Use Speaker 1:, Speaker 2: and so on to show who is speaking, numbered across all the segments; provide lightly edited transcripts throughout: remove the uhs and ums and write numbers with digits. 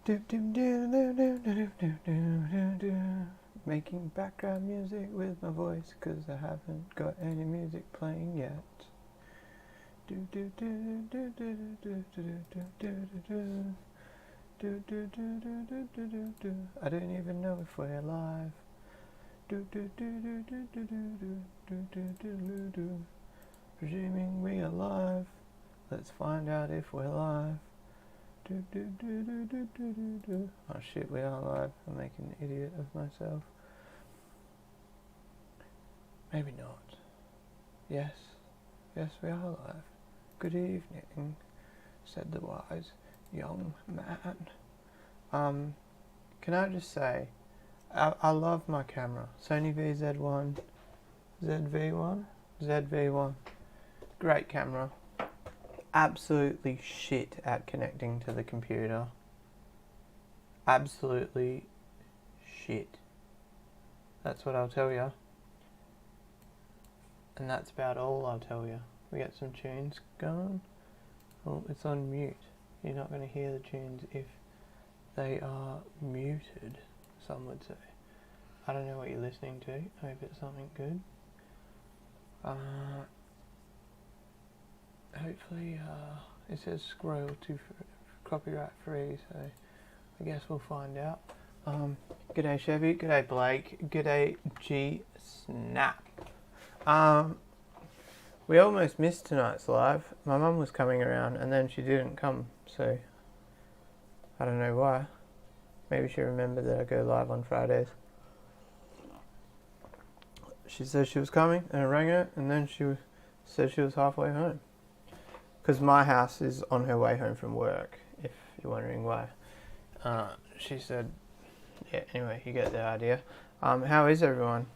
Speaker 1: Making background music with my voice, 'cause I haven't got any music playing yet. I don't even know if we're live. Presuming we are live. Let's find out if we're live. Oh shit, we are live. I'm making an idiot of myself. Maybe not. Yes, we are live. Good evening, said the wise young man. Can I just say, I love my camera. Sony VZ1, ZV1. Great camera. Absolutely shit at connecting to the computer. Absolutely shit. That's what I'll tell you. And that's about all I'll tell you. We get some tunes going. Oh, it's on mute. You're not going to hear the tunes if they are muted, some would say. I don't know what you're listening to. I hope it's something good. Hopefully, it says scroll to copyright free, so I guess we'll find out. G'day Chevy, g'day Blake, g'day G Snap. We almost missed tonight's live. My mum was coming around and then she didn't come, so I don't know why. Maybe she remembered that I go live on Fridays. She said she was coming and I rang her and then she said she was halfway home. Because my house is on her way home from work, if you're wondering why. She said, yeah, anyway, you get the idea. How is everyone?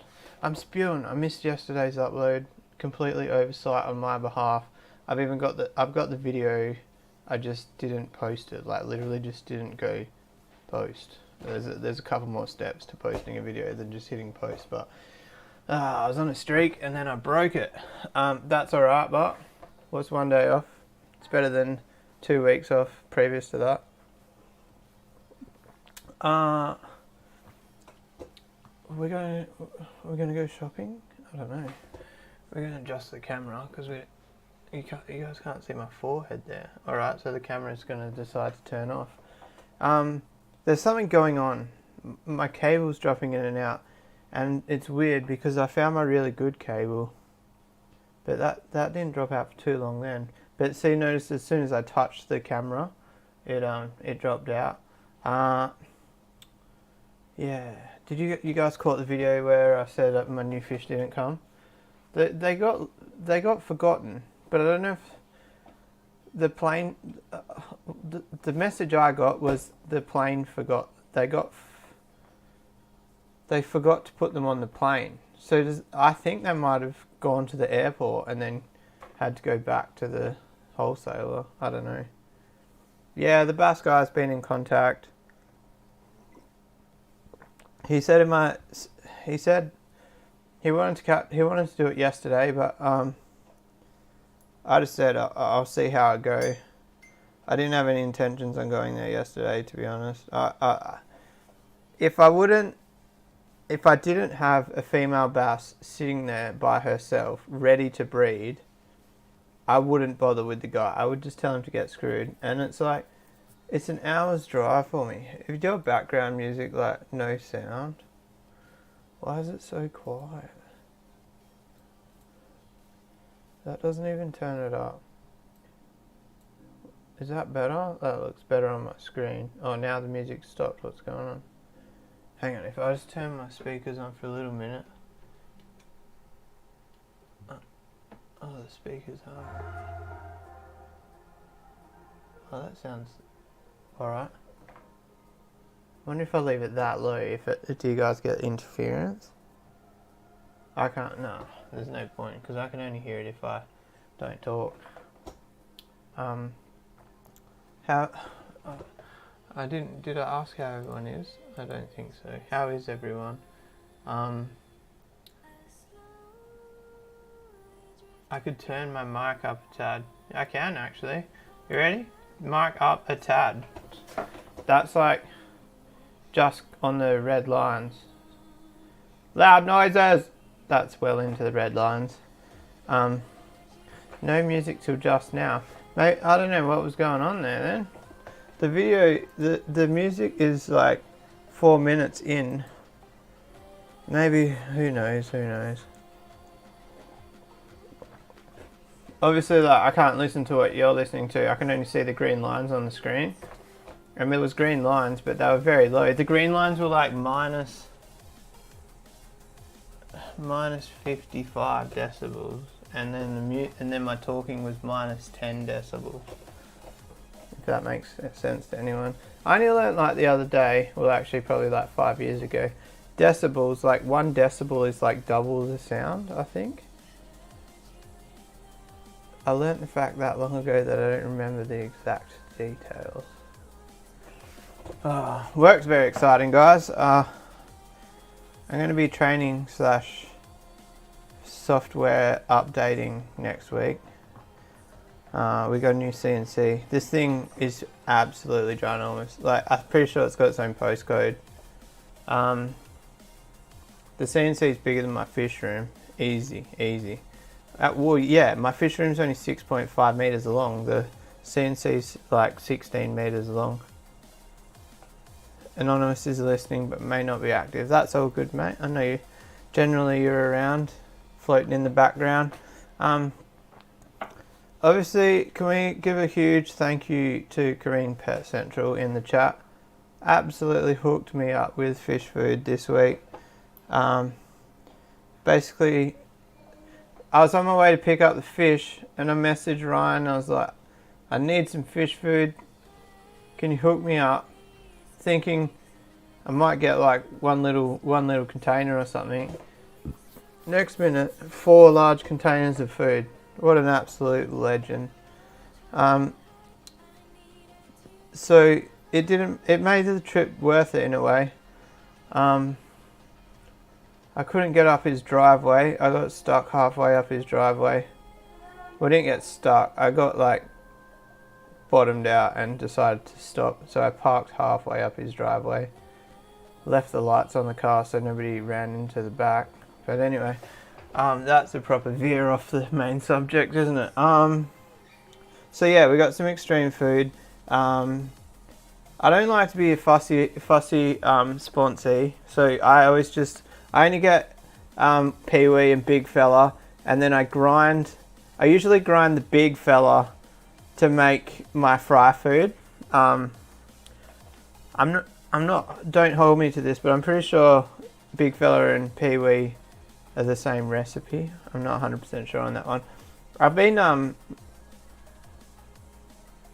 Speaker 1: I'm spewing. I missed yesterday's upload. Completely oversight on my behalf. I've got the video. I just didn't post it. Like literally just didn't go post. There's a couple more steps to posting a video than just hitting post, but I was on a streak and then I broke it. That's alright, but what's one day off? It's better than 2 weeks off previous to that. We're gonna go shopping? I don't know. We're gonna adjust the camera because you guys can't see my forehead there. Alright, so the camera's gonna decide to turn off. There's something going on. My cable's dropping in and out, and it's weird because I found my really good cable, but that didn't drop out for too long then. But see, notice as soon as I touched the camera, it dropped out. Yeah. Did you guys caught the video where I said that my new fish didn't come? They got forgotten, but I don't know if the plane. The message I got was the plane forgot. They forgot to put them on the plane. So I think they might have gone to the airport and then had to go back to the wholesaler. I don't know. Yeah, the Bass guy's been in contact. He said he wanted to do it yesterday, but I just said I'll see how it go. I didn't have any intentions on going there yesterday, to be honest. If I didn't have a female bass sitting there by herself, ready to breed, I wouldn't bother with the guy. I would just tell him to get screwed. And it's like, it's an hour's drive for me. If you do a background music, like, no sound, why is it so quiet? That doesn't even turn it up. Is that better? That looks better on my screen. Oh, now the music stopped. What's going on? Hang on, if I just turn my speakers on for a little minute. Oh, the speakers are. Oh, that sounds alright. I wonder if I leave it that low, do you guys get interference? I can't, no, there's no point, because I can only hear it if I don't talk. Did I ask how everyone is? I don't think so. How is everyone? I could turn my mic up a tad. I can actually. You ready? Mic up a tad. That's like just on the red lines. Loud noises! That's well into the red lines. No music till just now. Mate, I don't know what was going on there then. The video, the music is like 4 minutes in. Maybe, who knows. Obviously, like, I can't listen to what you're listening to. I can only see the green lines on the screen. And there was green lines, but they were very low. The green lines were like minus 55 decibels, and then my talking was minus 10 decibels. If that makes sense to anyone. I only learnt like the other day, well actually probably like 5 years ago, decibels, like 1 decibel is like double the sound, I think. I learnt the fact that long ago that I don't remember the exact details. Work's very exciting, guys. I'm going to be training / software updating next week. We got a new CNC. This thing is absolutely ginormous. Like, I'm pretty sure it's got its own postcode. The CNC is bigger than my fish room. Easy. Well, yeah, my fish room's only 6.5 meters long. The CNC's like 16 meters long. Anonymous is listening but may not be active. That's all good, mate. I know you. Generally you're around, floating in the background. Obviously, can we give a huge thank you to Kareen Pet Central in the chat. Absolutely hooked me up with fish food this week. Basically, I was on my way to pick up the fish and I messaged Ryan. I was like, I need some fish food. Can you hook me up? Thinking I might get like one little container or something. Next minute, 4 large containers of food. What an absolute legend. So it made the trip worth it in a way. I couldn't get up his driveway. I got stuck halfway up his driveway. Well, I didn't get stuck. I got like bottomed out and decided to stop. So I parked halfway up his driveway. Left the lights on the car so nobody ran into the back. But anyway, that's a proper veer off the main subject, isn't it? So yeah, we got some extreme food. I don't like to be a fussy sponsee. So I only get peewee and big fella, and then I usually grind the big fella to make my fry food. I'm not, don't hold me to this, but I'm pretty sure big fella and peewee are the same recipe. I'm not 100% sure on that one.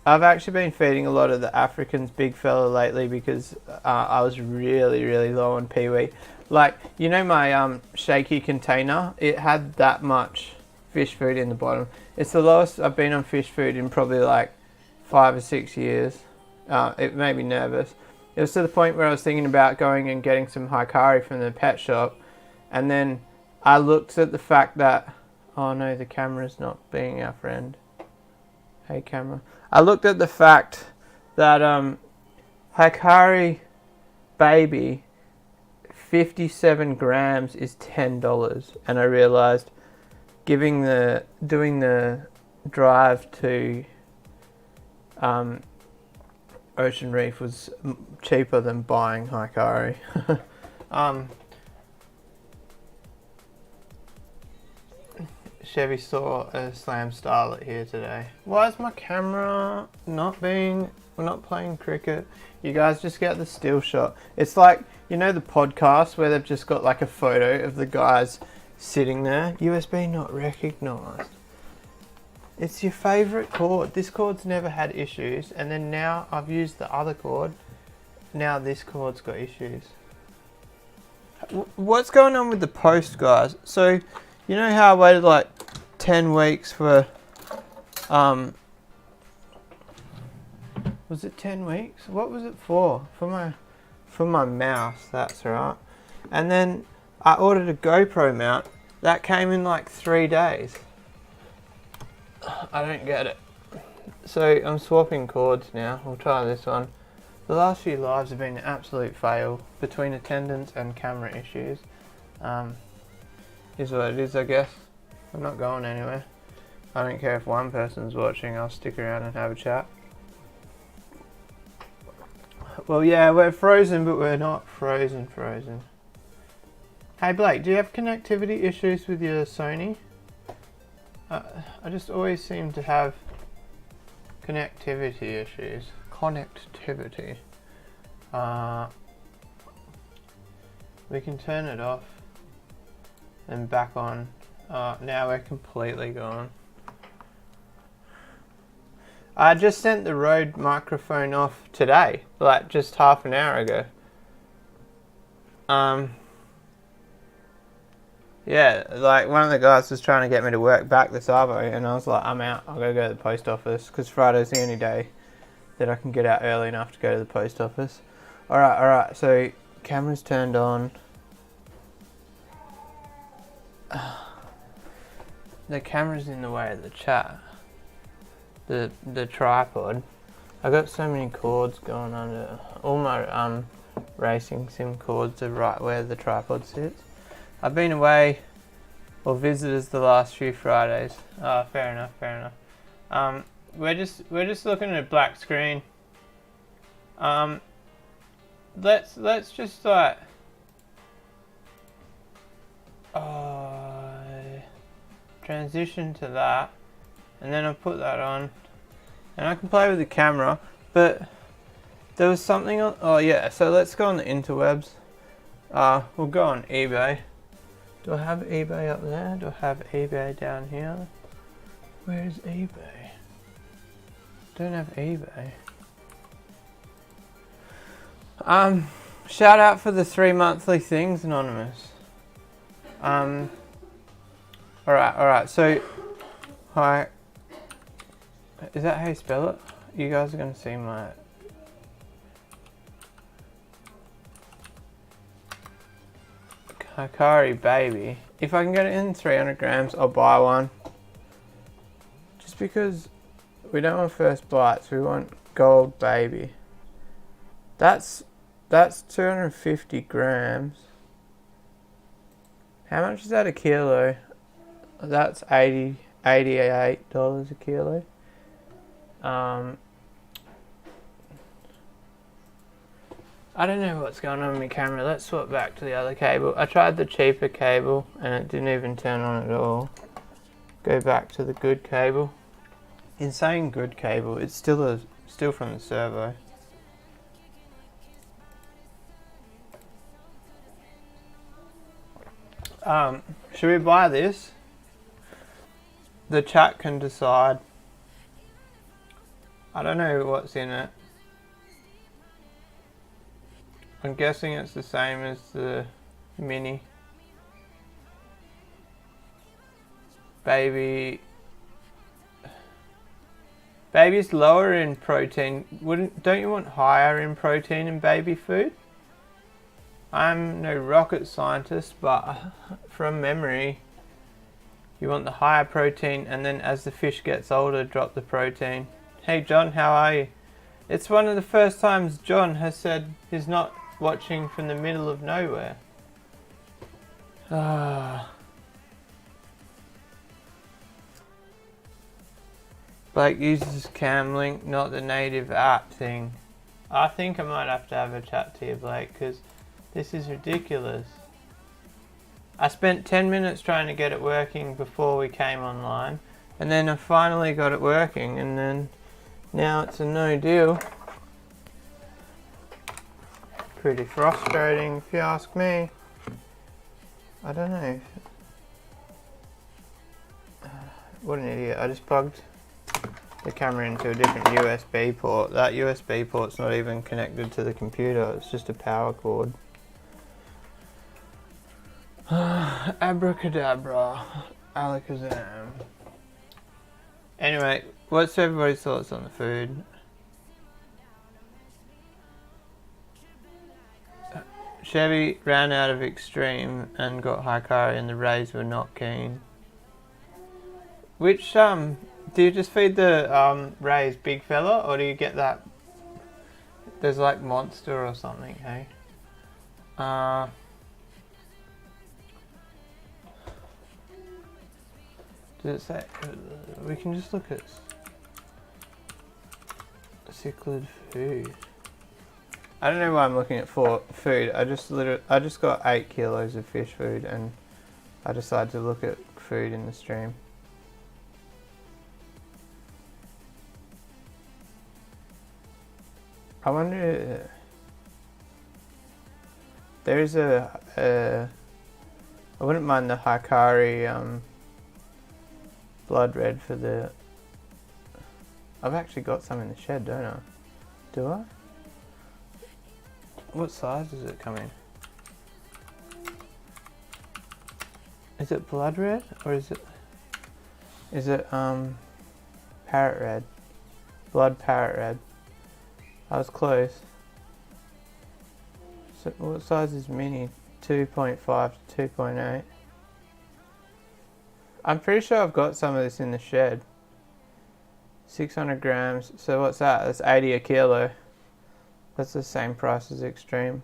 Speaker 1: I've actually been feeding a lot of the Africans big fella lately because I was really low on peewee. Like, you know my shaky container, it had that much fish food in the bottom. It's the lowest I've been on fish food in probably like 5 or 6 years. It made me nervous. It was to the point where I was thinking about going and getting some haikari from the pet shop, and then I looked at the fact that, oh no, the camera's not being our friend. Hey camera. I looked at the fact that haikari baby 57 grams is $10, and I realized doing the drive to Ocean Reef was cheaper than buying haikari. Chevy saw a slam starlet here today. Why is my camera we're not playing cricket? You guys just get the still shot. It's like, you know the podcast where they've just got like a photo of the guys sitting there? USB not recognized. It's your favorite cord. This cord's never had issues, and then now I've used the other cord. Now this cord's got issues. What's going on with the post, guys? So, you know how I waited like 10 weeks for, was it 10 weeks? What was it for? For my mouse, that's right. And then I ordered a GoPro mount. That came in like 3 days. I don't get it. So I'm swapping cords now. We'll try this one. The last few lives have been an absolute fail between attendance and camera issues. Is what it is, I guess. I'm not going anywhere. I don't care if one person's watching, I'll stick around and have a chat. Well, yeah, we're frozen, but we're not frozen. Hey Blake, do you have connectivity issues with your Sony? I just always seem to have connectivity issues. Connectivity. We can turn it off and back on. Now we're completely gone. I just sent the Rode microphone off today, like just half an hour ago. Yeah, like one of the guys was trying to get me to work back the Savo, and I was like, I'm out, I'll go to the post office, because Friday's the only day that I can get out early enough to go to the post office. Alright, so camera's turned on. The camera's in the way of the chat. The tripod. I got so many cords going under. All my racing sim cords are right where the tripod sits. I've been away or visitors the last few Fridays. Fair enough. We're just looking at a black screen. Let's just like transition to that, and then I'll put that on, and I can play with the camera. But there was something on. Oh yeah, so let's go on the interwebs. We'll go on eBay. Do I have eBay up there? Do I have eBay down here? Where's eBay? Don't have eBay. Shout out for the 3 monthly things, Anonymous. Alright, so hi. Is that how you spell it? You guys are gonna see my Hikari baby. If I can get it in 300 grams, I'll buy one. Just because we don't want first bites, we want gold baby. That's 250 grams. How much is that a kilo? That's $88 a kilo. I don't know what's going on with my camera. Let's swap back to the other cable. I tried the cheaper cable and it didn't even turn on at all. Go back to the good cable. In saying good cable, it's still from the servo. Should we buy this? The chat can decide. I don't know what's in it. I'm guessing it's the same as the Mini. Baby's lower in protein. Don't you want higher in protein in baby food? I'm no rocket scientist, but from memory, you want the higher protein, and then as the fish gets older, drop the protein. Hey John, how are you? It's one of the first times John has said he's not watching from the middle of nowhere. Blake uses Camlink, not the native app thing. I think I might have to have a chat to you, Blake, because this is ridiculous. I spent 10 minutes trying to get it working before we came online, and then I finally got it working, and then now it's a no deal. Pretty frustrating if you ask me. I don't know. What an idiot. I just plugged the camera into a different USB port. That USB port's not even connected to the computer, it's just a power cord. Abracadabra. Alakazam. Anyway, what's everybody's thoughts on the food? Chevy ran out of Extreme and got Hikari, and the Rays were not keen. Which, do you just feed the Rays big fella, or do you get that? There's like Monster or something, hey? Does it say? We can just look at cichlid food. I don't know why I'm looking at food. I just got 8 kilos of fish food, and I decided to look at food in the stream. I wonder. There is I wouldn't mind the Hikari blood red for the. I've actually got some in the shed, don't I? Do I? What size does it come in? Is it blood red or is it parrot red? Blood parrot red. I was close. So what size is mini? 2.5 to 2.8. I'm pretty sure I've got some of this in the shed. 600 grams. So what's that? That's 80 a kilo. That's the same price as Extreme.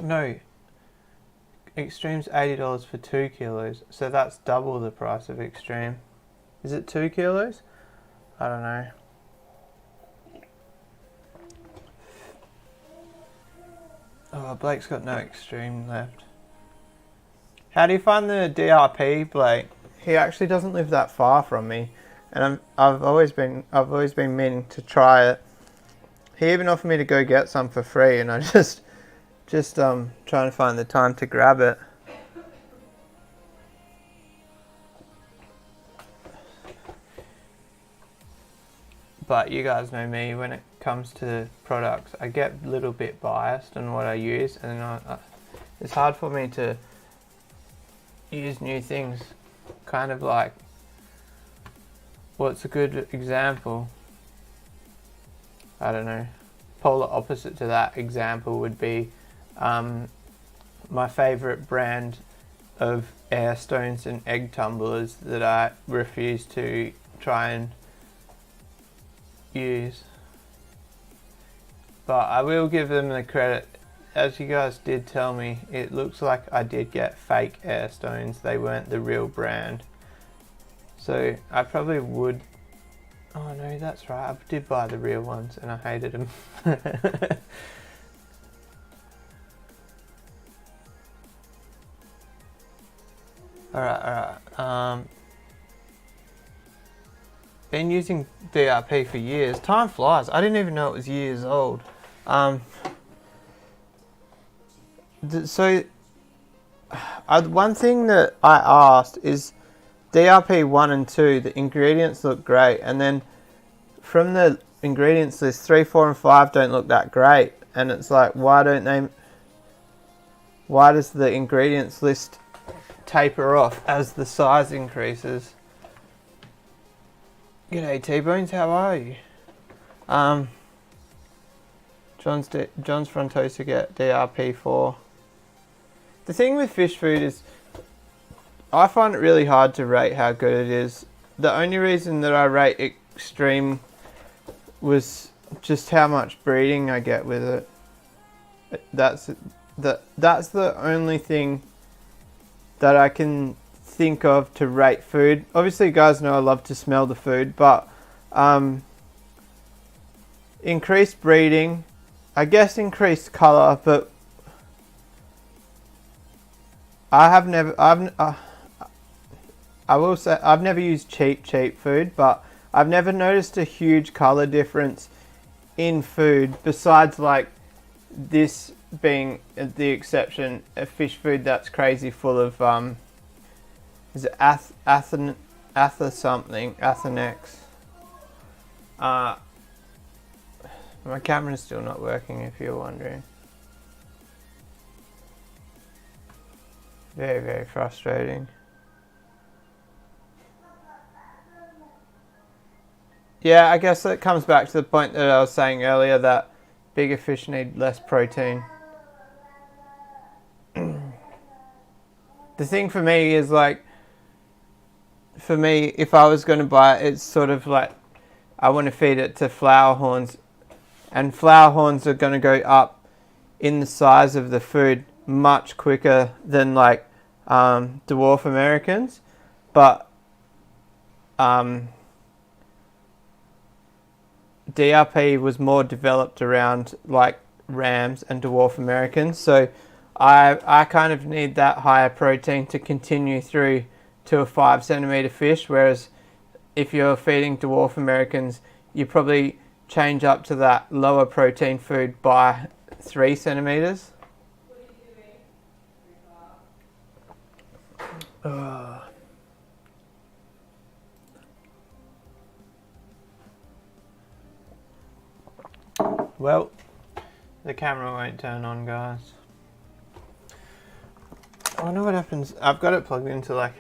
Speaker 1: No. Extreme's $80 for 2 kilos. So that's double the price of Extreme. Is it 2 kilos? I don't know. Oh, Blake's got no Extreme left. How do you find the DRP, Blake? He actually doesn't live that far from me, and I've always been meaning to try it. He even offered me to go get some for free, and I just trying to find the time to grab it. But you guys know me, when it comes to products, I get a little bit biased on what I use, and it's hard for me to use new things. Kind of like, what's a good example? I don't know. Polar opposite to that example would be my favourite brand of air stones and egg tumblers that I refuse to try and use. But I will give them the credit. As you guys did tell me, it looks like I did get fake air stones. They weren't the real brand. So I probably would. Oh no, that's right. I did buy the real ones and I hated them. Alright. Been using DRP for years. Time flies. I didn't even know it was years old. So, one thing that I asked is DRP 1 and 2, the ingredients look great, and then from the ingredients list 3, 4 and 5 don't look that great, and it's like, why does the ingredients list taper off as the size increases? G'day T-Bones, how are you? John's Frontosa get DRP 4. The thing with fish food is, I find it really hard to rate how good it is. The only reason that I rate Extreme was just how much breeding I get with it. That's the only thing that I can think of to rate food. Obviously, you guys know I love to smell the food, but increased breeding, I guess increased colour, but I will say I've never used cheap food, but I've never noticed a huge colour difference in food besides like this being the exception, a fish food that's crazy full of is it Athenex? My camera's still not working if you're wondering. Very, very frustrating. Yeah, I guess that comes back to the point that I was saying earlier, that bigger fish need less protein. The thing for me is like, if I was going to buy it, it's sort of like I want to feed it to flower horns, and flower horns are going to go up in the size of the food much quicker than like dwarf Americans, but DRP was more developed around like rams and dwarf Americans, so I kind of need that higher protein to continue through to a 5 centimeter fish, whereas if you're feeding dwarf Americans, you probably change up to that lower protein food by 3 centimeters. Well, the camera won't turn on, guys. I wonder what happens. I've got it plugged into like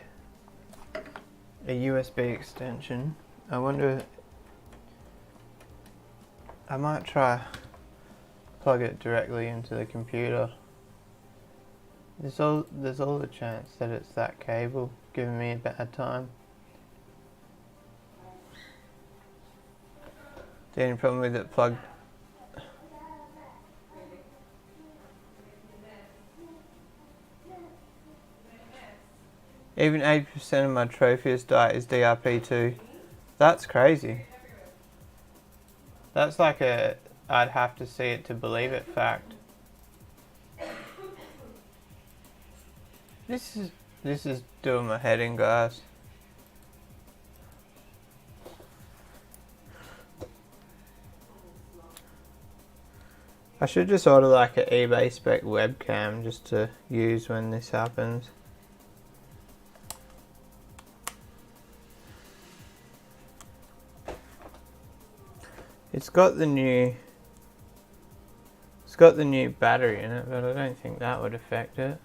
Speaker 1: a USB extension. I wonder. I might try plug it directly into the computer. There's all the chance that it's that cable giving me a bad time. The only problem with it plugged. Even 80% of my Tropheus diet is DRP2. That's crazy. That's like a I'd have to see it to believe it fact. This is doing my head in, guys. I should just order like an eBay spec webcam just to use when this happens. It's got the new battery in it, but I don't think that would affect it.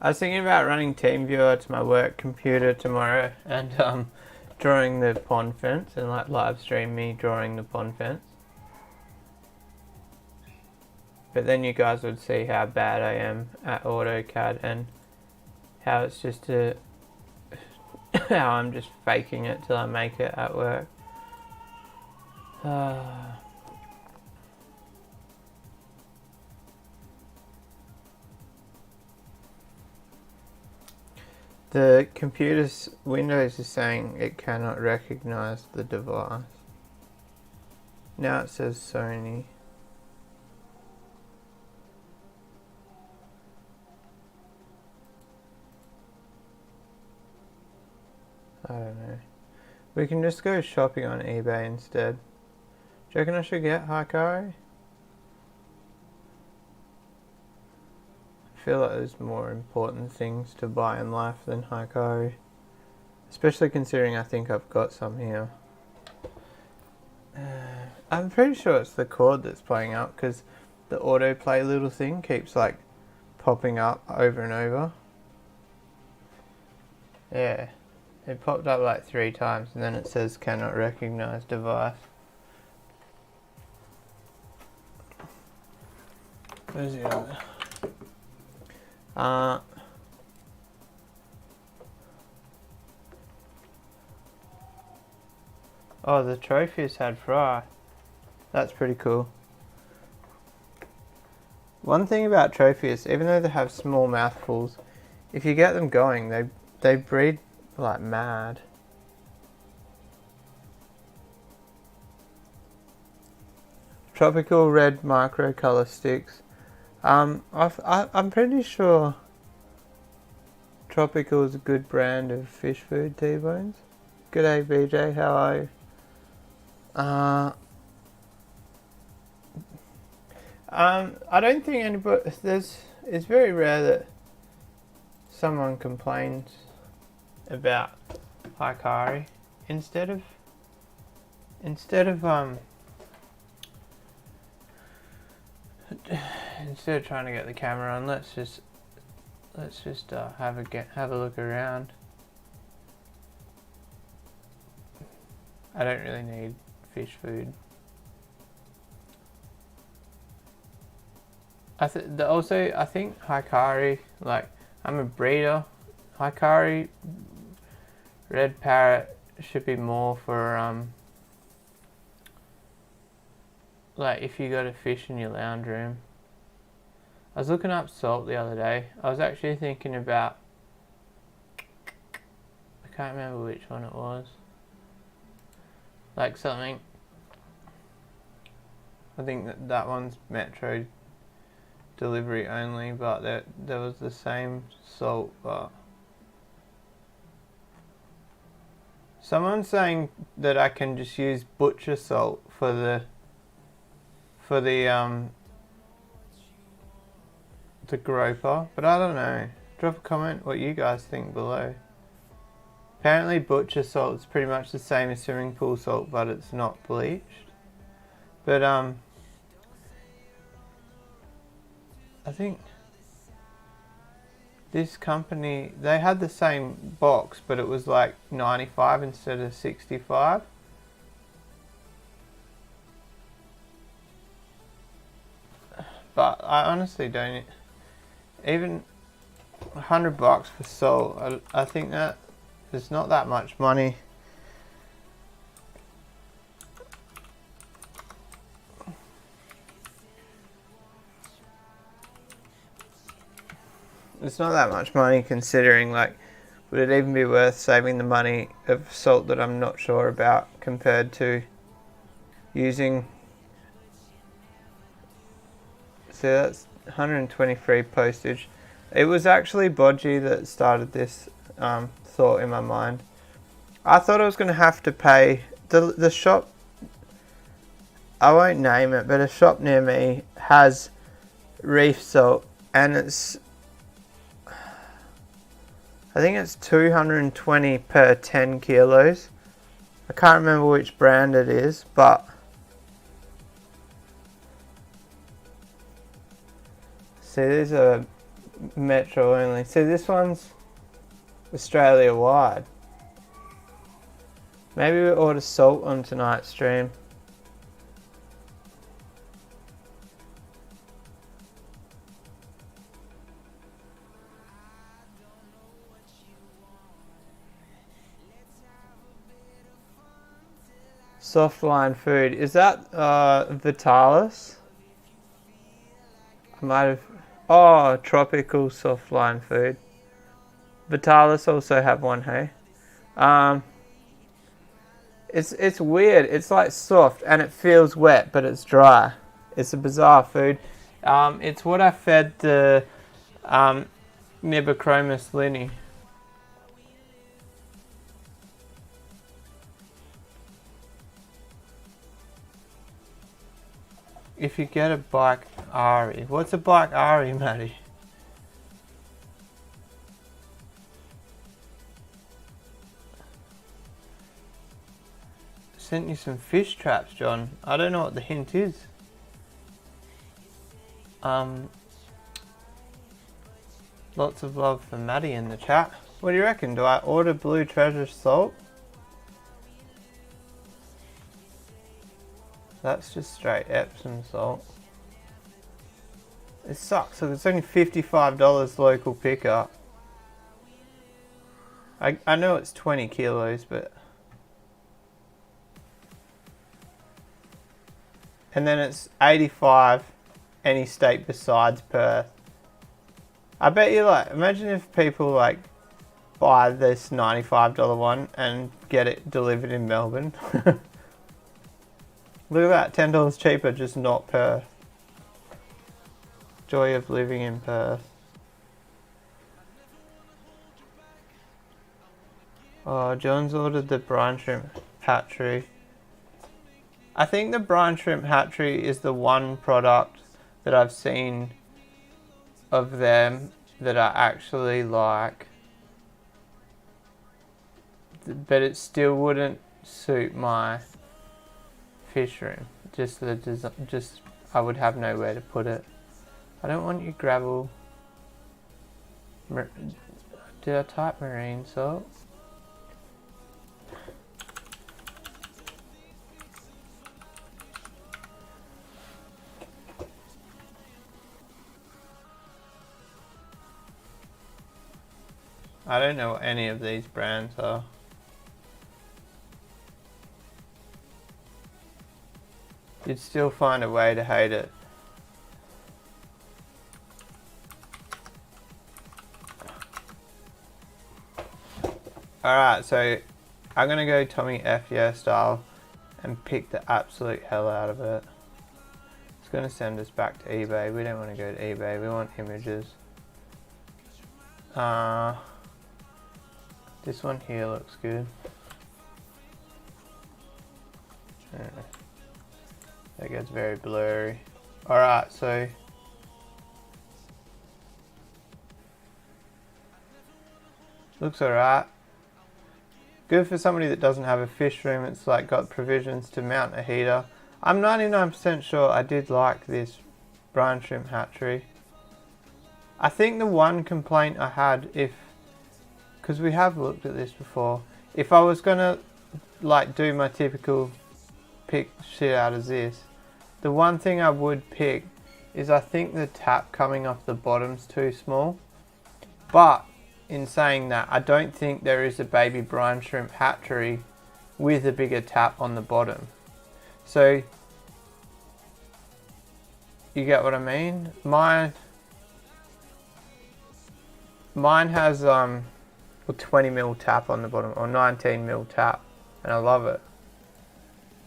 Speaker 1: I was thinking about running TeamViewer to my work computer tomorrow and drawing the pond fence and like live stream me drawing the pond fence. But then you guys would see how bad I am at AutoCAD and how it's just how I'm just faking it till I make it at work. The computer's Windows is saying it cannot recognize the device. Now it says Sony. I don't know. We can just go shopping on eBay instead. Do you reckon I should get Hikari? I feel like there's more important things to buy in life than Hikari. Especially considering I think I've got some here. I'm pretty sure it's the cord that's playing up because the autoplay little thing keeps like popping up over and over. Yeah. It popped up like 3 times and then it says cannot recognize device. Where's the other? Oh, the Tropheus had fry. That's pretty cool. One thing about Tropheus, even though they have small mouthfuls, if you get them going, they breed like mad. Tropical red micro color sticks. I'm pretty sure Tropical is a good brand of fish food, T-bones. G'day BJ, how are you? I don't think anybody. It's very rare that someone complains about Hikari instead of trying to get the camera on. Let's just have a look around. I don't really need fish food. I think Hikari, like, I'm a breeder. Hikari red parrot should be more for like if you go to fish in your lounge room. I was looking up salt the other day. I was actually thinking about, I can't remember which one it was. Like something, I think that one's Metro delivery only, but there was the same salt, but someone's saying that I can just use butcher salt for the groper, but I don't know. Drop a comment what you guys think below. Apparently butcher salt is pretty much the same as swimming pool salt, but it's not bleached. But I think this company, they had the same box, but it was like 95 instead of 65. But I honestly don't, even $100 for salt, I think that there's not that much money. It's not that much money considering, like, would it even be worth saving the money of salt that I'm not sure about compared to using. So that's 123 postage. It was actually Bodgy that started this thought in my mind. I thought I was going to have to pay the shop. I won't name it, but a shop near me has reef salt, and I think it's 220 per 10 kilos. I can't remember which brand it is, but see, these are Metro only. See, this one's Australia wide. Maybe we order salt on tonight's stream. Softline food. Is that Vitalis? I might have. Oh, tropical softline food. Vitalis also have one, hey? It's weird. It's like soft and it feels wet, but it's dry. It's a bizarre food. It's what I fed the Nibochromis linni. If you get a black Ari. What's a black Ari, Maddie? Sent you some fish traps, John. I don't know what the hint is. Lots of love for Maddie in the chat. What do you reckon? Do I order Blue Treasure salt? That's just straight Epsom salt. It sucks, so it's only $55 local pickup. I know it's 20 kilos, but... And then it's 85 any state besides Perth. I bet you, like, imagine if people, like, buy this $95 one and get it delivered in Melbourne. Look at that, $10 cheaper, just not Perth. Joy of living in Perth. Oh, John's ordered the brine shrimp hatchery. I think the brine shrimp hatchery is the one product that I've seen of them that I actually like. But it still wouldn't suit my fish room. Just I would have nowhere to put it. I don't want you gravel. Did I type marine salt? I don't know what any of these brands are. You'd still find a way to hate it. Alright, so I'm gonna go Tommy FYE style and pick the absolute hell out of it. It's gonna send us back to eBay. We don't want to go to eBay, we want images. This one here looks good. That gets very blurry. Alright, so looks alright. Good for somebody that doesn't have a fish room. It's like got provisions to mount a heater. I'm 99% sure I did like this brine shrimp hatchery. I think the one complaint I had, because we have looked at this before, if I was gonna like do my typical pick shit out of this, the one thing I would pick is I think the tap coming off the bottom's too small. But in saying that, I don't think there is a baby brine shrimp hatchery with a bigger tap on the bottom. So, you get what I mean? Mine has a 20mm tap on the bottom, or 19mm tap, and I love it.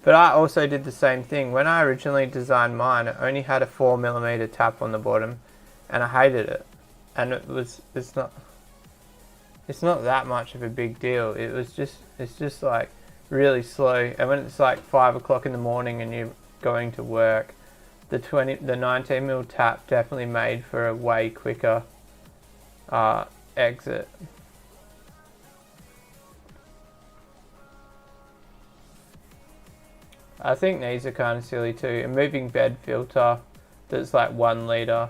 Speaker 1: But I also did the same thing. When I originally designed mine, it only had a 4mm tap on the bottom, and I hated it. And it's not that much of a big deal. It's just like really slow. And when it's like 5 o'clock in the morning and you're going to work, the 19mm tap definitely made for a way quicker exit. I think these are kind of silly too. A moving bed filter that's like 1 litre.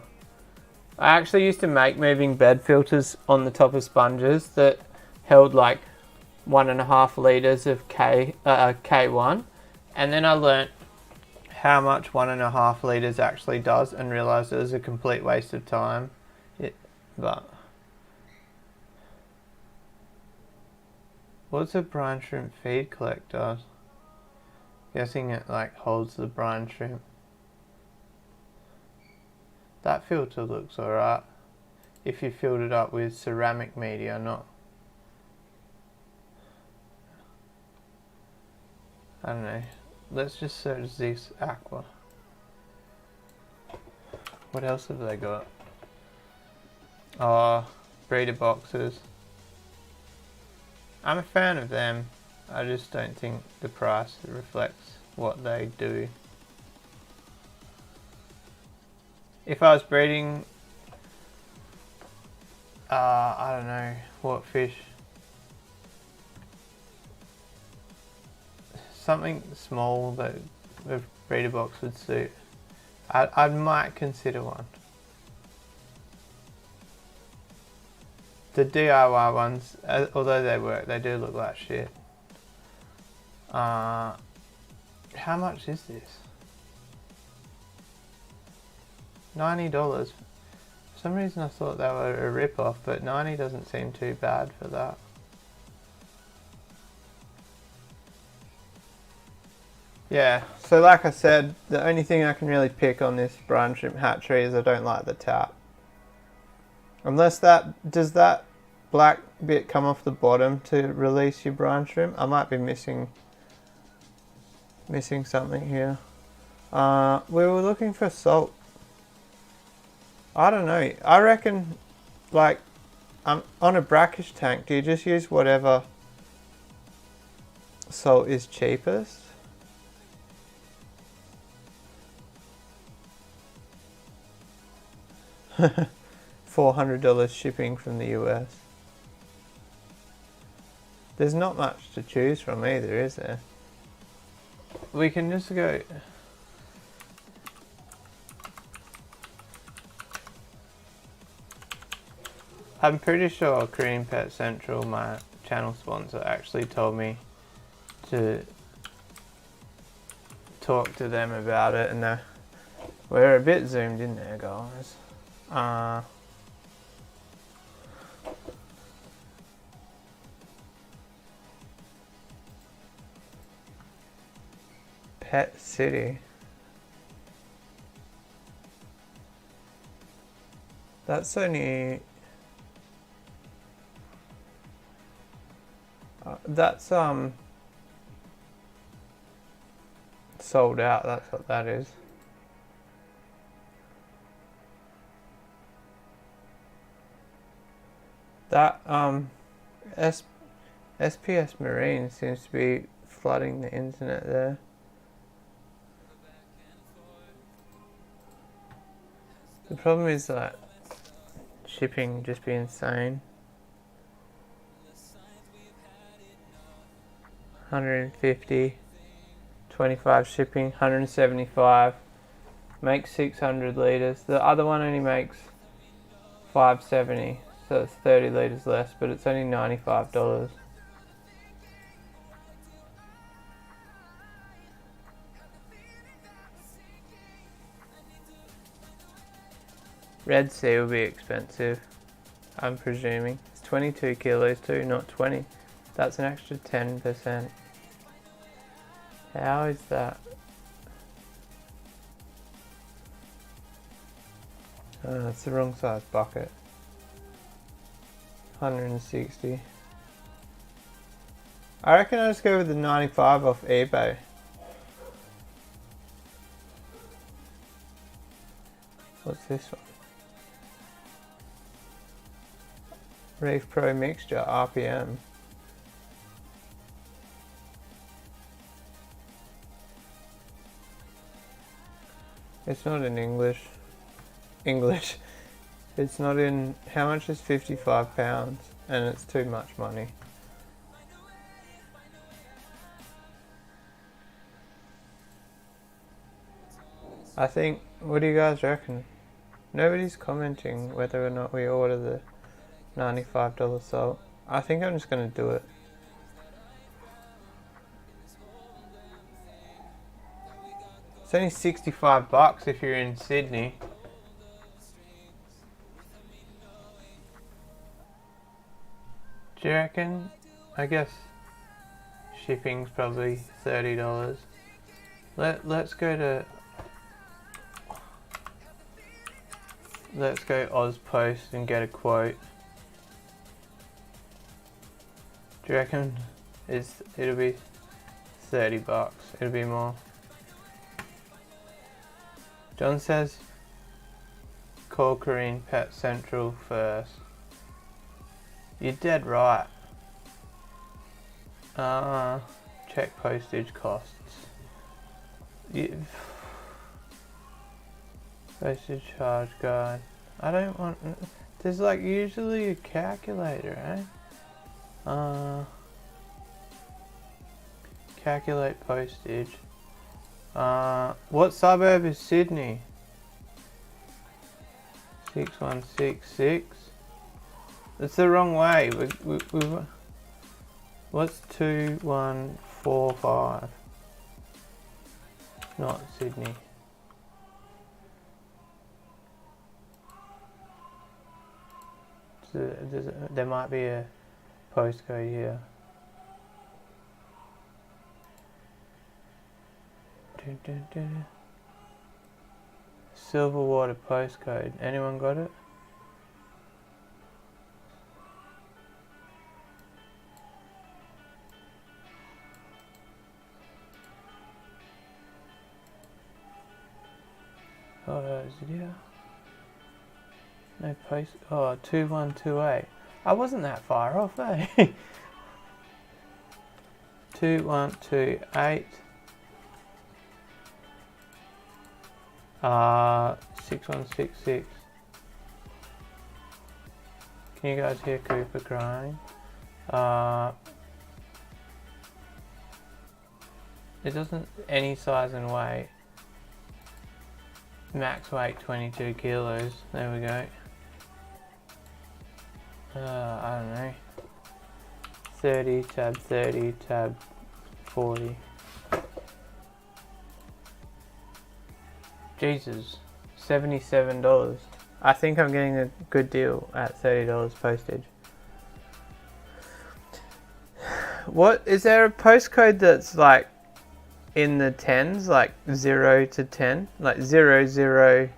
Speaker 1: I actually used to make moving bed filters on the top of sponges that held like 1.5 litres of K1, and then I learnt how much 1.5 litres actually does and realised it was a complete waste of time. But what's a brine shrimp feed collector? Guessing it like holds the brine shrimp. That filter looks alright if you filled it up with ceramic media, not. I don't know. Let's just search this aqua. What else have they got? Oh, breeder boxes. I'm a fan of them. I just don't think the price reflects what they do. If I was breeding, I don't know what fish, something small that a breeder box would suit, I might consider one. The DIY ones, although they work, they do look like shit. How much is this? $90. For some reason I thought they were a rip-off, but 90 doesn't seem too bad for that. Yeah, so like I said, the only thing I can really pick on this brine shrimp hatchery is I don't like the tap. Unless does that black bit come off the bottom to release your brine shrimp? I might be missing something here. We were looking for salt. I don't know. I reckon, like, on a brackish tank, do you just use whatever salt is cheapest? $400 shipping from the US. There's not much to choose from either, is there? We can just go. I'm pretty sure Korean Pet Central, my channel sponsor, actually told me to talk to them about it, and we're a bit zoomed in there, guys. Pet City. That's only... that's sold out, that's what that is. That SPS Marine seems to be flooding the internet there. The problem is that shipping just be insane. 150, 25 shipping, 175, makes 600 litres. The other one only makes 570, so it's 30 litres less, but it's only $95. Red Sea will be expensive, I'm presuming. It's 22 kilos too, not 20. That's an extra 10%. How is that? Oh, that's the wrong size bucket. 160. I reckon I'll just go with the 95 off eBay. What's this one? Reef Pro Mixture RPM. It's not in English. It's not in... How much is £55? And it's too much money. I think... What do you guys reckon? Nobody's commenting whether or not we order the $95 salt. I think I'm just going to do it. It's only $65 if you're in Sydney. Do you reckon? I guess shipping's probably $30. Let's go Ozpost and get a quote. Do you reckon it'll be $30? It'll be more. John says call Korean Pet Central first. You're dead right. Check postage costs. Postage charge guide. I don't want... There's like usually a calculator, eh? Calculate postage. What suburb is Sydney? 6166. That's the wrong way. What's 2145? Not Sydney. There might be a postcode here. Silverwater postcode. Anyone got it? Oh, is it here? No post. Oh, 2128. I wasn't that far off, eh? 2128. 6166. Can you guys hear Cooper crying? It doesn't any size and weight. Max weight 22 kilos. There we go. I don't know. 30 tab 30 tab 40. Jesus, $77. I think I'm getting a good deal at $30 postage. What is there a postcode that's like in the tens, like 0 to 10, like 0008.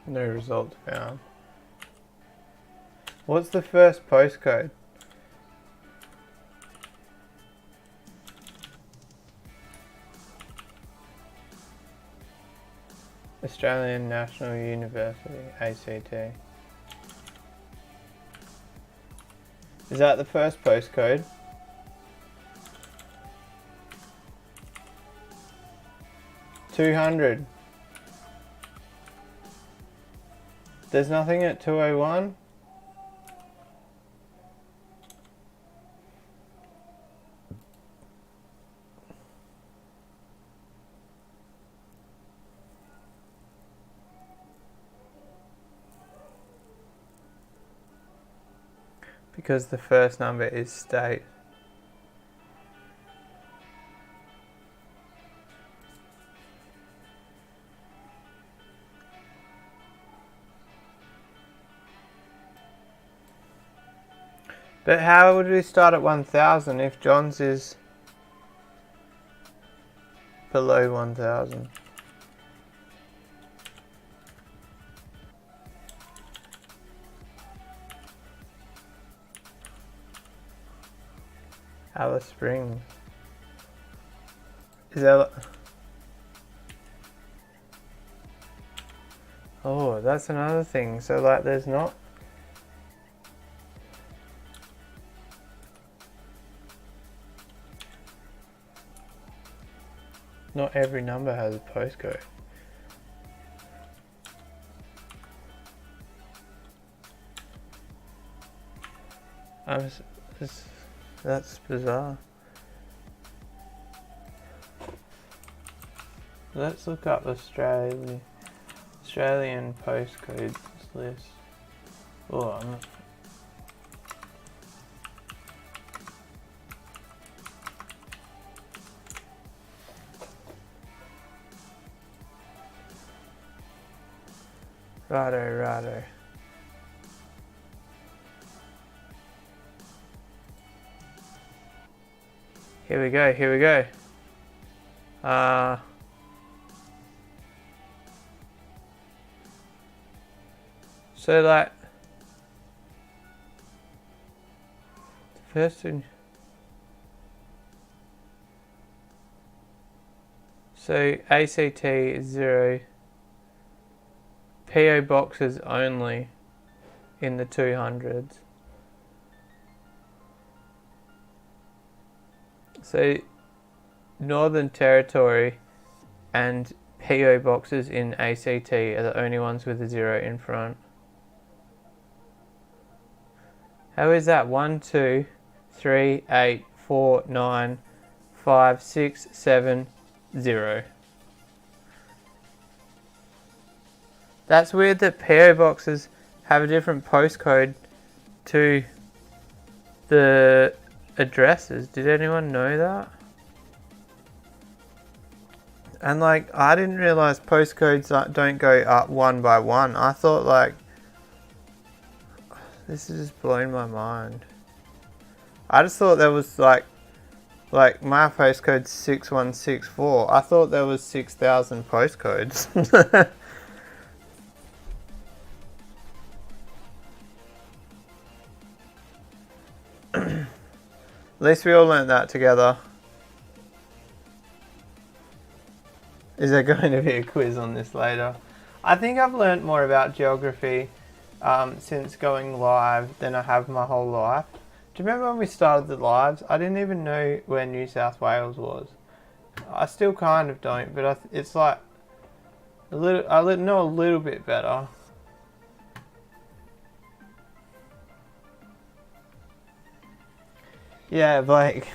Speaker 1: No result found. What's the first postcode? Australian National University, ACT. Is that the first postcode? $200. There's nothing at 201? Because the first number is state. But how would we start at 1000 if John's is below 1000? Alice Springs. Is that... Oh, that's another thing. So like there's not... Not every number has a postcode. That's bizarre. Let's look up Australian postcodes list. Oh, I'm not... Righto. Here we go. So like the first thing. So ACT is 0. PO boxes only in the 200s. So Northern Territory and PO boxes in ACT are the only ones with a 0 in front. How is that? 1, 2, 3, 8, 4, 9, 5, 6, 7, 0. That's weird that PO boxes have a different postcode to the addresses. Did anyone know that? And like, I didn't realize postcodes don't go up one by one. I thought like, this is just blowing my mind. I just thought there was like my postcode's 6164. I thought there was 6,000 postcodes. At least we all learnt that together. Is there going to be a quiz on this later? I think I've learnt more about geography since going live than I have my whole life. Do you remember when we started the lives? I didn't even know where New South Wales was. I still kind of don't, but it's like I know a little bit better. Yeah, like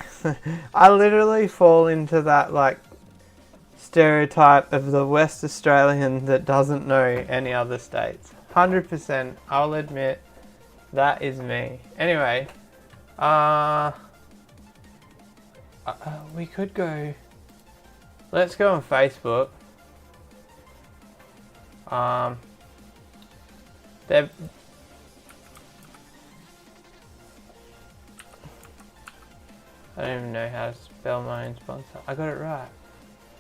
Speaker 1: I literally fall into that like stereotype of the West Australian that doesn't know any other states. 100%, I'll admit that is me. Anyway, we could go. Let's go on Facebook. They're I don't even know how to spell my own sponsor. I got it right.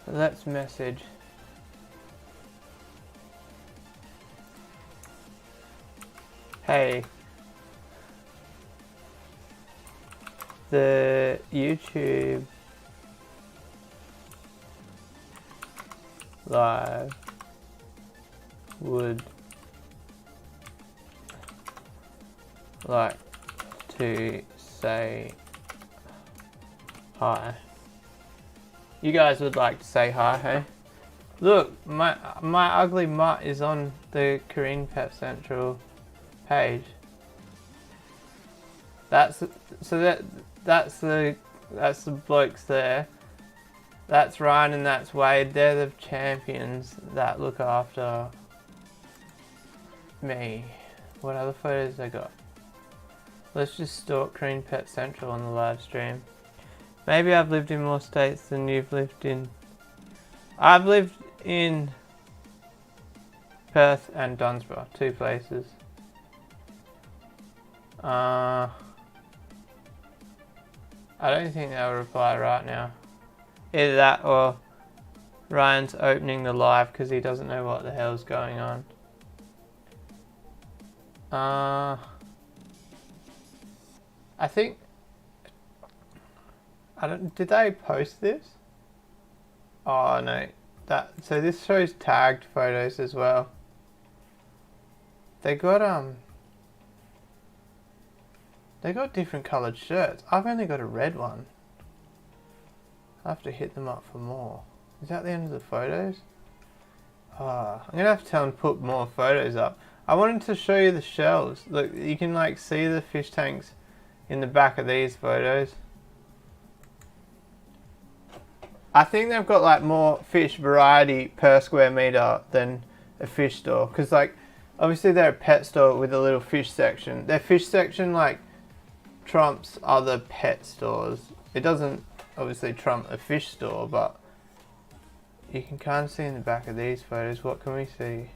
Speaker 1: Let's message. Hey, the YouTube live would like to say hi. You guys would like to say hi, hey? Look, my ugly mutt is on the Korean Pet Central page. That's the blokes there. That's Ryan and that's Wade. They're the champions that look after me. What other photos I got? Let's just stalk Korean Pet Central on the live stream. Maybe I've lived in more states than you've lived in. I've lived in Perth and Dunsborough, 2 places. I don't think they'll reply right now. Either that or Ryan's opening the live because he doesn't know what the hell's going on. I think... did they post this? Oh no. So this shows tagged photos as well. They got different coloured shirts. I've only got a red one. I have to hit them up for more. Is that the end of the photos? I'm gonna have to tell them to put more photos up. I wanted to show you the shells. Look, you can like see the fish tanks in the back of these photos. I think they've got like more fish variety per square meter than a fish store. Cause like, obviously they're a pet store with a little fish section. Their fish section like trumps other pet stores. It doesn't obviously trump a fish store, but you can kind of see in the back of these photos. What can we see?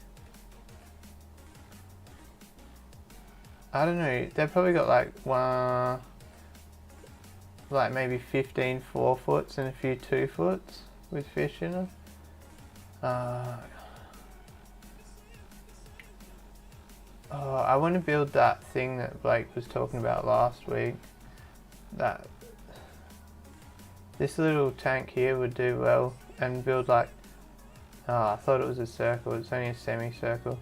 Speaker 1: I don't know. They've probably got like maybe 15 4-foots and a few 2-foots with fish in them. I want to build that thing that Blake was talking about last week. This little tank here would do well, and build like... I thought it was a circle. It's only a semicircle.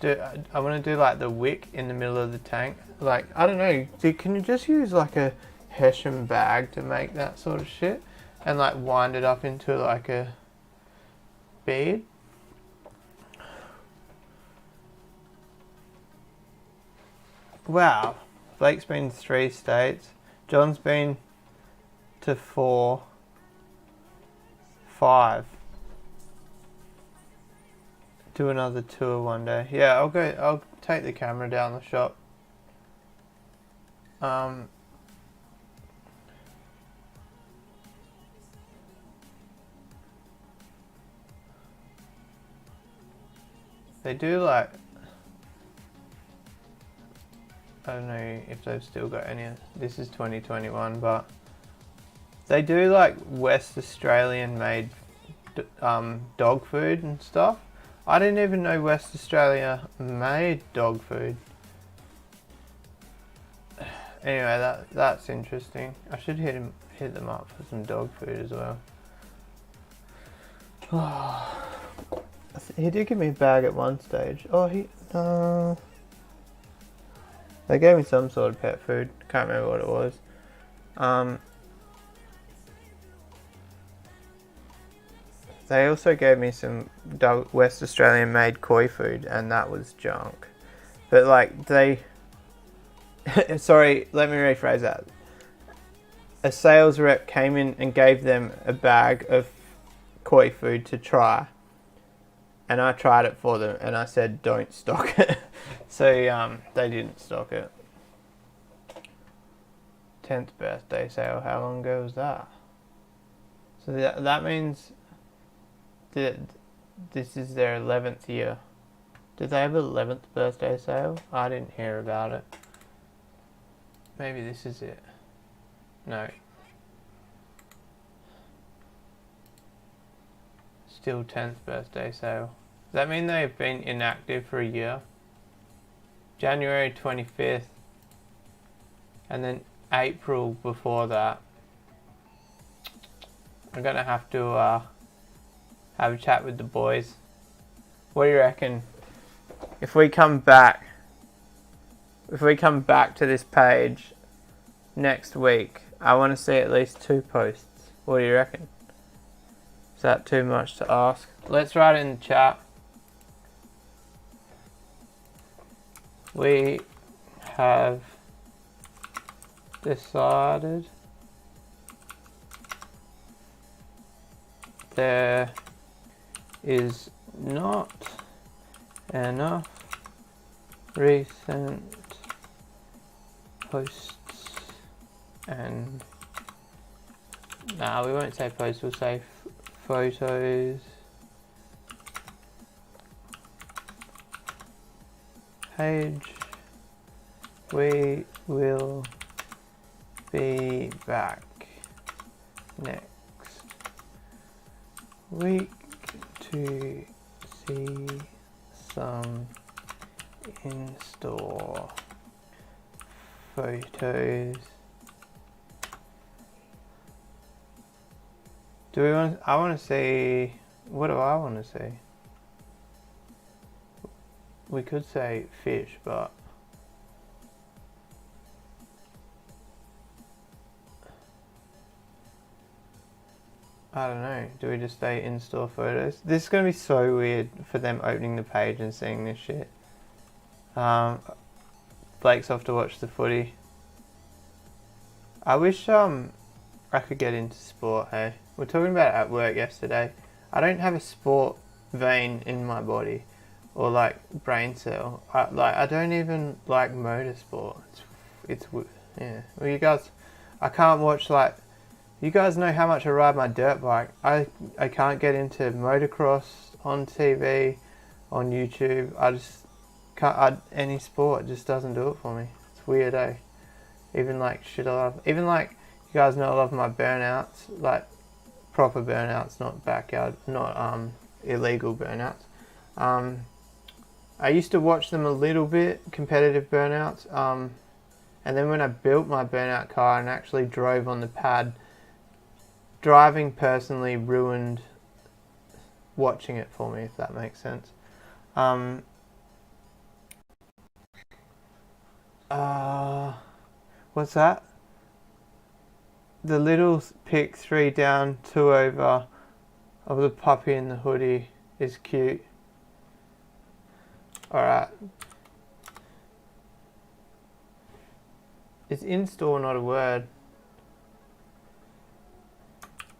Speaker 1: I want to do like the wick in the middle of the tank. Like, I don't know. Can you just use like a Hessian bag to make that sort of shit and like wind it up into like a bead? Wow, Blake's been to 3 states, John's been to 4, 5. Do another tour one day. Yeah, I'll take the camera down the shop. They do like, I don't know if they've still got any. This is 2021, but they do like West Australian made dog food and stuff. I didn't even know West Australia made dog food. Anyway, that's interesting. I should hit them up for some dog food as well. He did give me a bag at one stage. They gave me some sort of pet food. Can't remember what it was. They also gave me some West Australian made koi food, and that was junk. But like sorry, let me rephrase that. A sales rep came in and gave them a bag of koi food to try. And I tried it for them, and I said, don't stock it. So, they didn't stock it. 10th birthday sale, how long ago was that? So that means that this is their 11th year. Did they have an 11th birthday sale? I didn't hear about it. Maybe this is it. No. Still 10th birthday sale. Does that mean they've been inactive for a year? January 25th. And then April before that. I'm gonna have to have a chat with the boys. What do you reckon? If we come back to this page next week, I want to see at least 2 posts. What do you reckon? Is that too much to ask? Let's write in the chat. We have decided there is not enough recent posts and we won't say posts, we'll say photos. Page. We will be back next week to see some in-store photos. Do we want? I want to see. What do I want to see? We could say fish, but I don't know. Do we just say in-store photos? This is going to be so weird for them opening the page and seeing this shit. Blake's off to watch the footy. I wish I could get into sport, hey? We were talking about it at work yesterday. I don't have a sport vein in my body or like brain cell. I don't even like motorsport. It's yeah. Well, you guys, I can't watch like. You guys know how much I ride my dirt bike. I can't get into motocross on TV, on YouTube. I just can't. Any sport just doesn't do it for me. It's weird, eh? Even like shit I love. Even like you guys know I love my burnouts, like proper burnouts, not backyard, not illegal burnouts. I used to watch them a little bit, competitive burnouts. And then when I built my burnout car and actually drove on the pad, driving personally ruined watching it for me, if that makes sense. What's that? The little pic 3 down, 2 over of the puppy in the hoodie is cute. Alright. Is in-store not a word?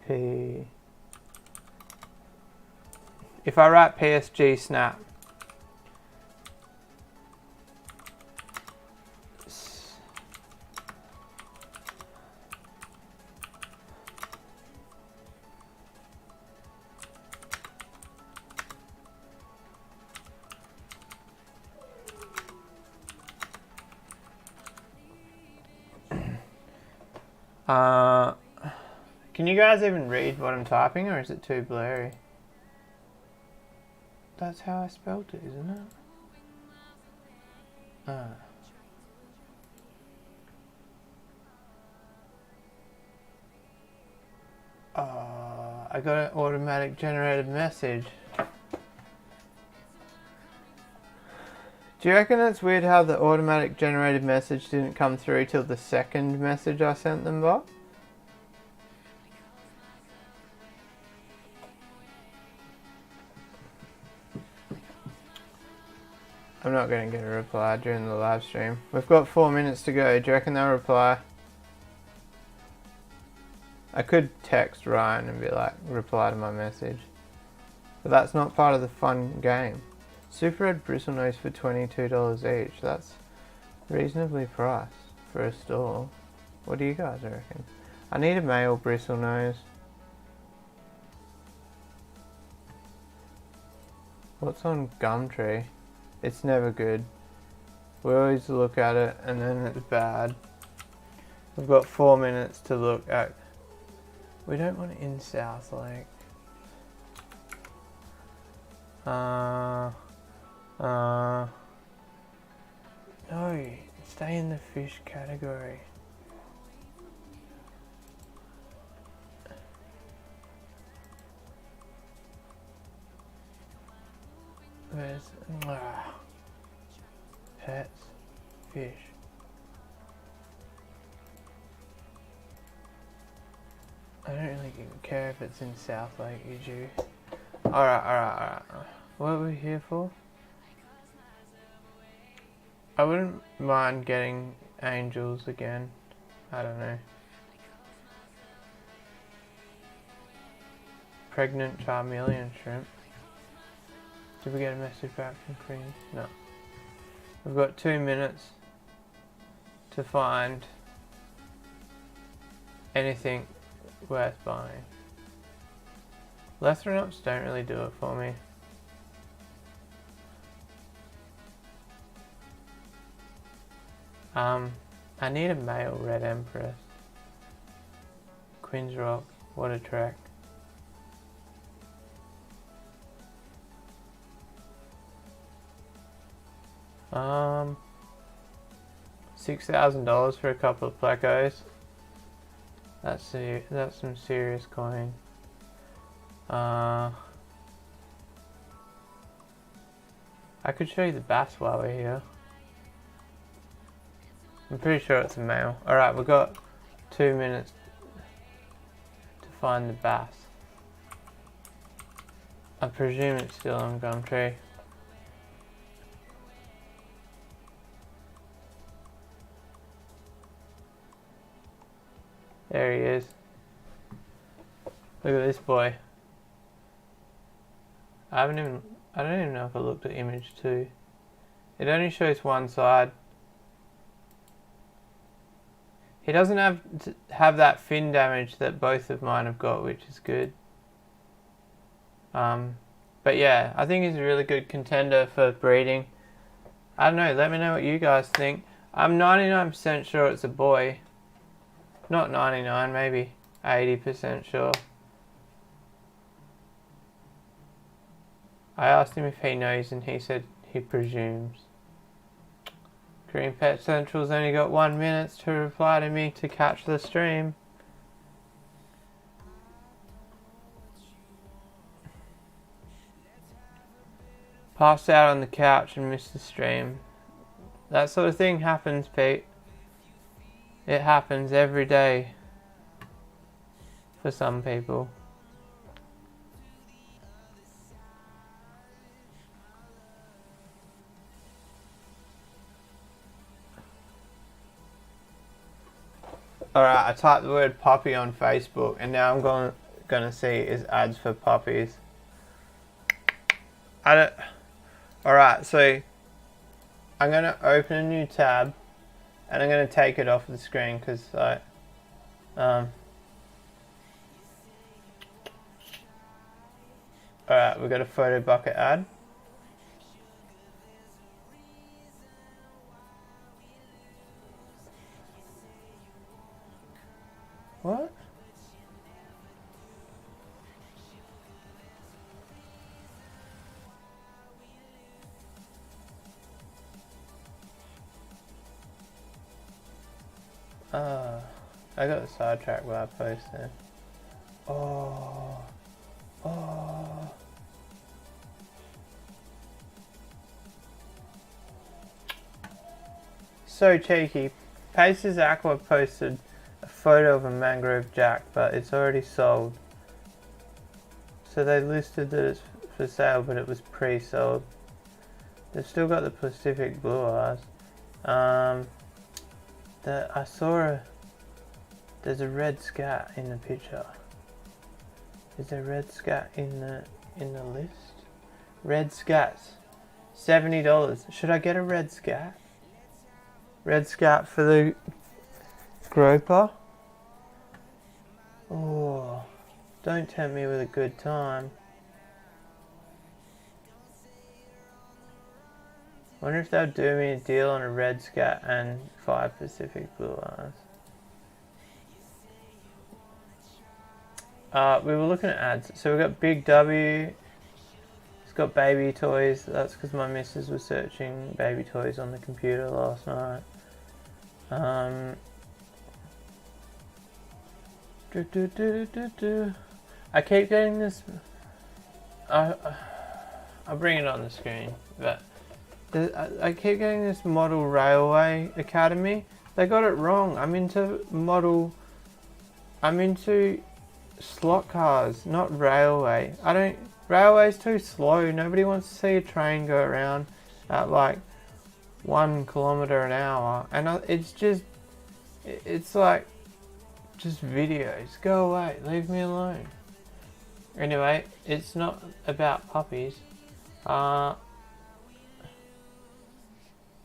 Speaker 1: P. If I write PSG snap. Can you guys even read what I'm typing, or is it too blurry? That's how I spelled it, isn't it? I got an automatic generated message. Do you reckon it's weird how the automatic generated message didn't come through till the second message I sent them by? I'm not going to get a reply during the live stream. We've got 4 minutes to go. Do you reckon they'll reply? I could text Ryan and be like, reply to my message. But that's not part of the fun game. Super Red Bristlenose for $22 each. That's reasonably priced for a store. What do you guys reckon? I need a male bristlenose. What's on Gumtree? It's never good. We always look at it and then it's bad. We've got 4 minutes to look at. We don't want it in South Lake. No, stay in the fish category. Where's pets, fish. I don't really care if it's in South Lake, you. Alright. What are we here for? I wouldn't mind getting angels again. I don't know. Pregnant Charmeleon shrimp. Did we get a message back from Cream? No. We've got 2 minutes to find anything worth buying. Lethrinops don't really do it for me. I need a male red empress. Queen's Rock, what a trek. $6,000 for a couple of plecos. That's some serious coin. I could show you the bass while we're here. I'm pretty sure it's a male. Alright, we've got 2 minutes to find the bass. I presume it's still on Gumtree. There he is. Look at this boy. I don't even know if I looked at image 2. It only shows one side. He doesn't have that fin damage that both of mine have got, which is good. But yeah, I think he's a really good contender for breeding. I don't know, let me know what you guys think. I'm 99% sure it's a boy. Not 99, maybe 80% sure. I asked him if he knows and he said he presumes. Green Pet Central's only got 1 minute to reply to me to catch the stream. Passed out on the couch and missed the stream. That sort of thing happens, Pete. It happens every day for some people. Alright, I typed the word puppy on Facebook and now I'm gonna see is ads for puppies. Alright, so I'm gonna open a new tab and I'm gonna take it off the screen because alright, we've got a photo bucket ad. What? I got sidetracked by that post then. Oh. So cheeky. Paces Aqua posted a photo of a mangrove jack, but it's already sold. So they listed that it's for sale, but it was pre-sold. They've still got the Pacific blue eyes. I saw there's a red scat in the picture. Is there red scat in the list? Red scats, $70. Should I get a red scat? Red scat for the groper? Oh, don't tempt me with a good time. Wonder if they'll do me a deal on a red scat and 5 Pacific Blue Eyes. We were looking at ads. So we got Big W. It's got baby toys. That's because my missus was searching baby toys on the computer last night. I keep getting this. I'll bring it on the screen, but I keep getting this Model Railway Academy. They got it wrong. I'm into slot cars, not railway. Railway's too slow. Nobody wants to see a train go around at like 1 kilometer an hour, and it's like just videos. Go away, leave me alone. Anyway, it's not about puppies.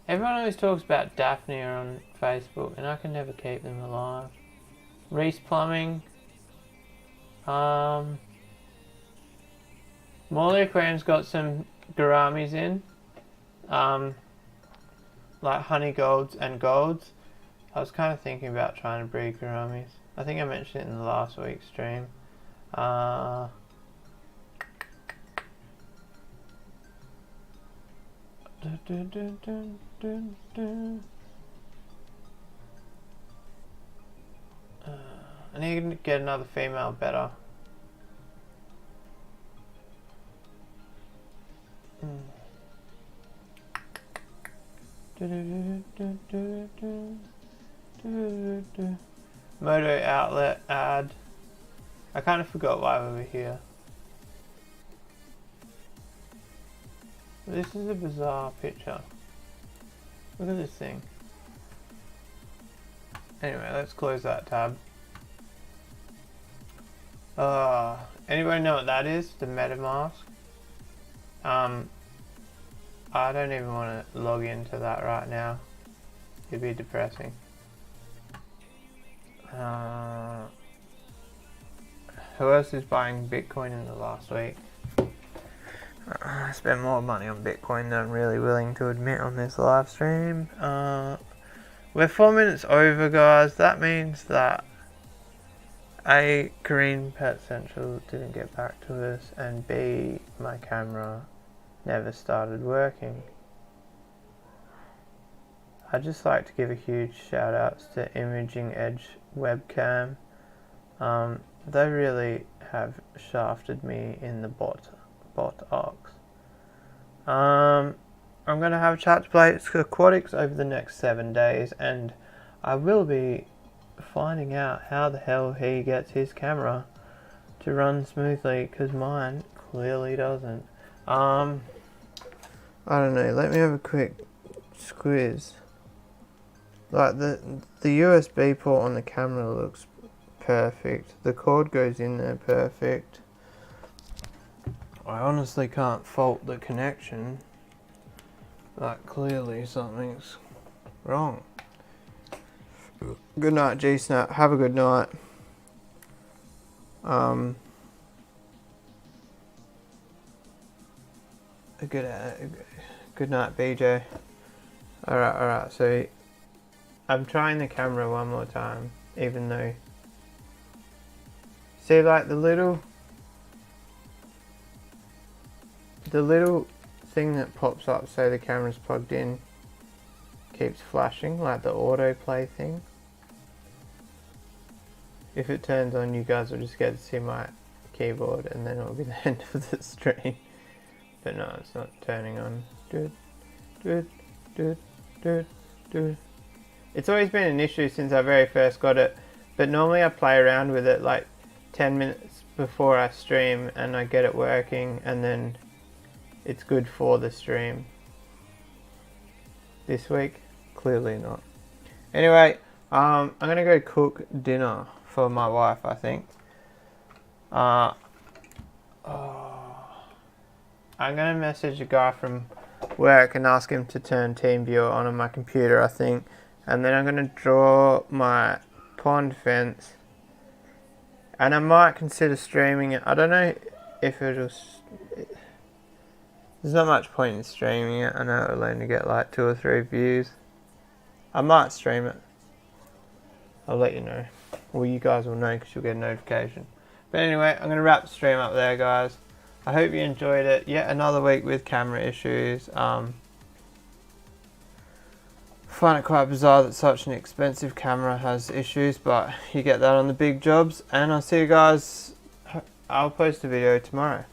Speaker 1: Everyone always talks about Daphne on Facebook, and I can never keep them alive. Reese Plumbing. Morley Aquarium's got some gouramis in. Like honey golds and golds. I was kind of thinking about trying to breed gouramis. I think I mentioned it in the last week's stream. I need to get another female better. Moto outlet ad. I kind of forgot why we were here. This is a bizarre picture. Look at this thing. Anyway, let's close that tab. Anybody know what that is? The MetaMask? I don't even want to log into that right now. It'd be depressing. Who else is buying Bitcoin in the last week? I spent more money on Bitcoin than I'm really willing to admit on this live stream. We're 4 minutes over, guys. That means that A, Korean Pet Central didn't get back to us, and B, my camera never started working. I'd just like to give a huge shout outs to Imaging Edge webcam. They really have shafted me in the bot ox. I'm going to have a chat to play Aquatics over the next 7 days, and I will be finding out how the hell he gets his camera to run smoothly, because mine clearly doesn't. I don't know, let me have a quick squiz. Like the USB port on the camera looks perfect. The cord goes in there perfect. I honestly can't fault the connection. Like clearly something's wrong. Good night, G-Snap. Have a good night. Good night, BJ. Alright, so I'm trying the camera one more time, even though, see, like the little thing that pops up so the camera's plugged in keeps flashing, like the autoplay thing. If it turns on, you guys will just get to see my keyboard, and then it'll be the end of the stream. But no, it's not turning on. It's always been an issue since I very first got it, but normally I play around with it like 10 minutes before I stream, and I get it working, and then it's good for the stream. This week, clearly not. Anyway, I'm gonna go cook dinner for my wife, I think. I'm gonna message a guy from work and ask him to turn TeamViewer on my computer, I think. And then I'm gonna draw my pond fence. And I might consider streaming it. I don't know if it'll... There's not much point in streaming it. I know it'll only get like 2 or 3 views. I might stream it. I'll let you know. Well, you guys will know because you'll get a notification. But anyway, I'm going to wrap the stream up there, guys. I hope you enjoyed it. Yet another week with camera issues. Find it quite bizarre that such an expensive camera has issues, but you get that on the big jobs. And I'll see you guys. I'll post a video tomorrow.